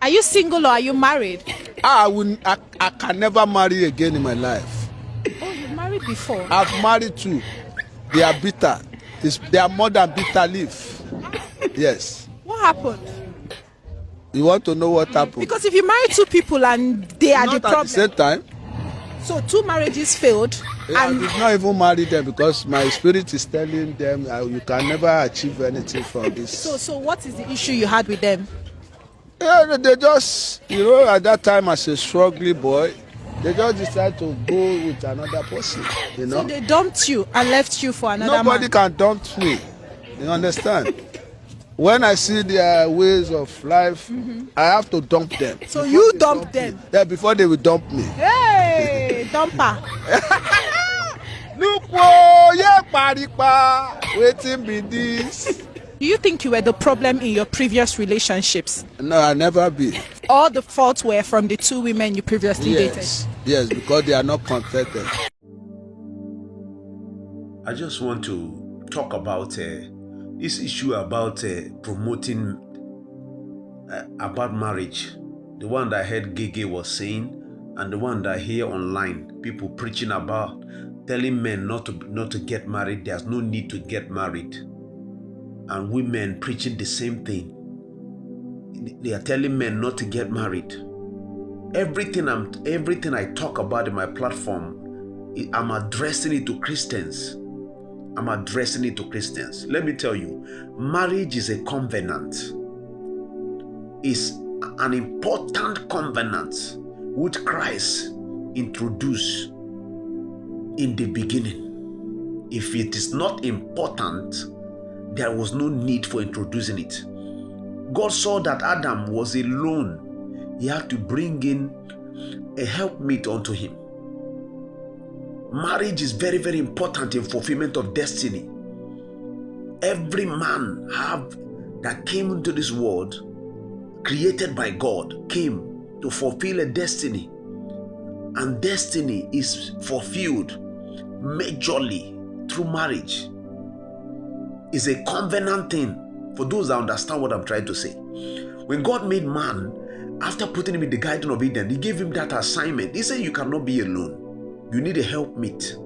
Are you single or are you married? I can never marry again in my life. Oh, you married before? I've married two. They are bitter. They are more than bitter leaf. Yes. What happened? You want to know what happened? Because if you marry two people and they are Not the at problem, the same time. so two marriages failed, I and did not even marry them because my spirit is telling them you can never achieve anything from this. so what is the issue you had with them? Yeah, they just, at that time as a struggling boy, they just decided to go with another person, So they dumped you and left you for another Nobody man. can dump me. You understand? When I see their ways of life, I have to dump them. So you dumped them? Yeah, before they will dump me. Hey, dumper. Look, whoa, yeah, paripa. Waiting be this. Do you think you were the problem in your previous relationships? No, I never be. All the faults were from the two women you previously dated? Yes, because they are not contented. I just want to talk about this issue about promoting about marriage. The one that I heard Gege was saying, and the one that I hear online, people preaching about, telling men not to get married. There's no need to get married. And women preaching the same thing. They are telling men not to get married. Everything I talk about in my platform, I'm addressing it to Christians. I'm addressing it to Christians. Let me tell you, marriage is a covenant. It's an important covenant which Christ introduced in the beginning. If it is not important, there was no need for introducing it. God saw that Adam was alone. He had to bring in a helpmeet unto him. Marriage is very, very important in fulfillment of destiny. Every man that came into this world, created by God, came to fulfill a destiny. And destiny is fulfilled majorly through marriage. It's a covenant thing for those that understand what I'm trying to say. When God made man, after putting him in the Garden of Eden, he gave him that assignment. He said, you cannot be alone. You need a helpmeet.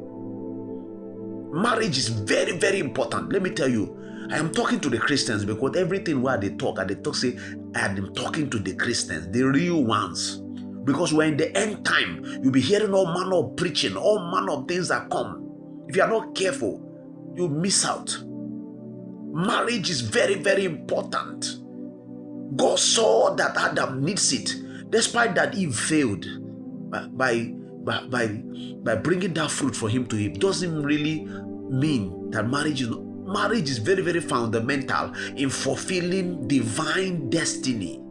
Marriage is very, very important. Let me tell you, I am talking to the Christians because everything where they talk say, I am talking to the Christians, the real ones. Because we're in the end time, you'll be hearing all manner of preaching, all manner of things that come. If you are not careful, you'll miss out. Marriage is very, very important. God saw that Adam needs it, despite that Eve failed by bringing that fruit for him to eat. Doesn't really mean that marriage is very, very fundamental in fulfilling divine destiny.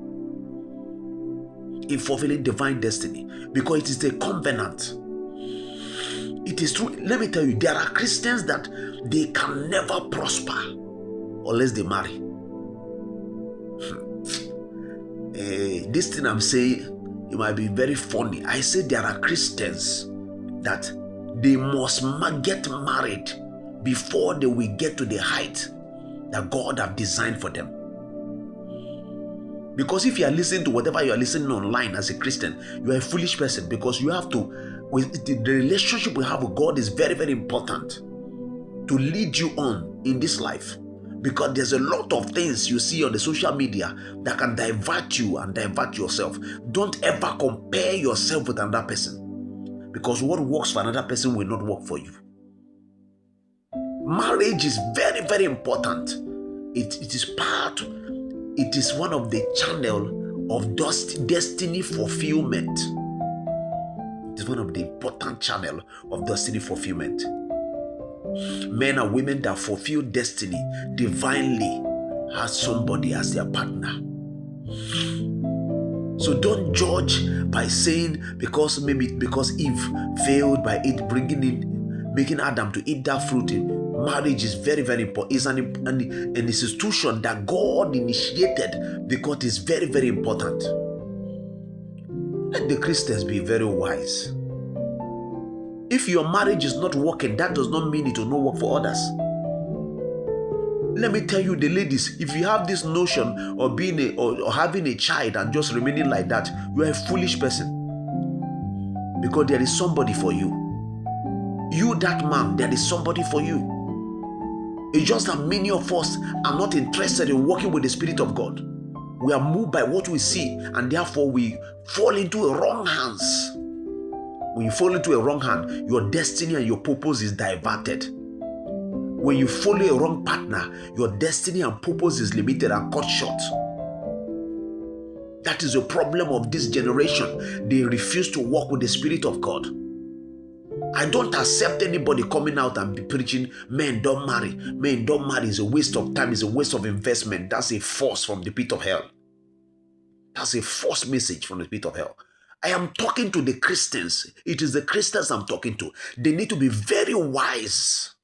In fulfilling divine destiny, because it is a covenant. It is true. Let me tell you, there are Christians that they can never prosper unless they marry. This thing I'm saying, it might be very funny. I say there are Christians that they must get married before they will get to the height that God have designed for them. Because if you are listening to whatever you are listening online as a Christian, you are a foolish person, because you have to, the relationship we have with God is very, very important to lead you on in this life. Because there's a lot of things you see on the social media that can divert you and divert yourself. Don't ever compare yourself with another person, because what works for another person will not work for you. Marriage is very, very important. It is one of the channel of destiny fulfillment. It is one of the important channel of destiny fulfillment. Men and women that fulfill destiny divinely has somebody as their partner. So don't judge by saying because Eve failed by making Adam to eat that fruit. Marriage is very, very important. It's an institution that God initiated because it's very, very important. Let the Christians be very wise. If your marriage is not working, that does not mean it will not work for others. Let me tell you, the ladies, if you have this notion of being or having a child and just remaining like that, you are a foolish person, because there is somebody for you. You, that man, there is somebody for you. It's just that many of us are not interested in working with the Spirit of God. We are moved by what we see, and therefore we fall into a wrong hands. When you fall into a wrong hand, your destiny and your purpose is diverted. When you follow a wrong partner, your destiny and purpose is limited and cut short. That is the problem of this generation. They refuse to walk with the Spirit of God. I don't accept anybody coming out and be preaching, men don't marry. Men don't marry is a waste of time, is a waste of investment. That's a force from the pit of hell. That's a false message from the pit of hell. I am talking to the Christians. It is the Christians I'm talking to. They need to be very wise.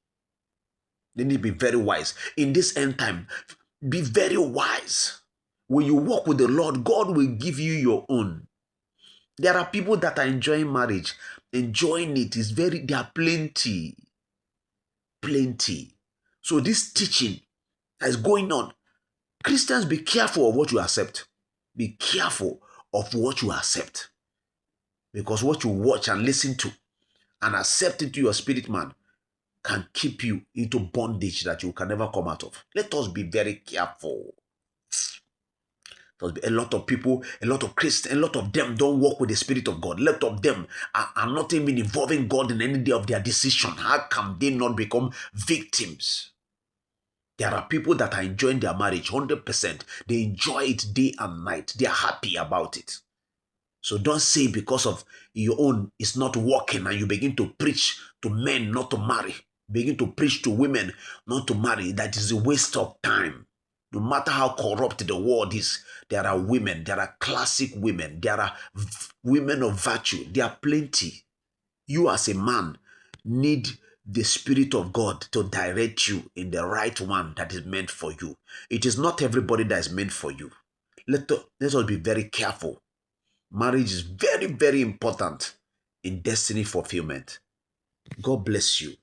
They need to be very wise. In this end time, be very wise. When you walk with the Lord, God will give you your own. There are people that are enjoying marriage. Enjoying it is there are plenty. Plenty. So this teaching that is going on, Christians, be careful of what you accept. Be careful of what you accept. Because what you watch and listen to and accept into your spirit man can keep you into bondage that you can never come out of. Let us be very careful. A lot of people, a lot of Christians, a lot of them don't walk with the Spirit of God. A lot of them are not even involving God in any day of their decision. How can they not become victims? There are people that are enjoying their marriage 100%. They enjoy it day and night. They are happy about it. So don't say because of your own is not working and you begin to preach to men not to marry. Begin to preach to women not to marry. That is a waste of time. No matter how corrupt the world is, there are women, there are classic women, there are women of virtue, there are plenty. You as a man need the Spirit of God to direct you in the right one that is meant for you. It is not everybody that is meant for you. Let us be very careful. Marriage is very, very important in destiny fulfillment. God bless you.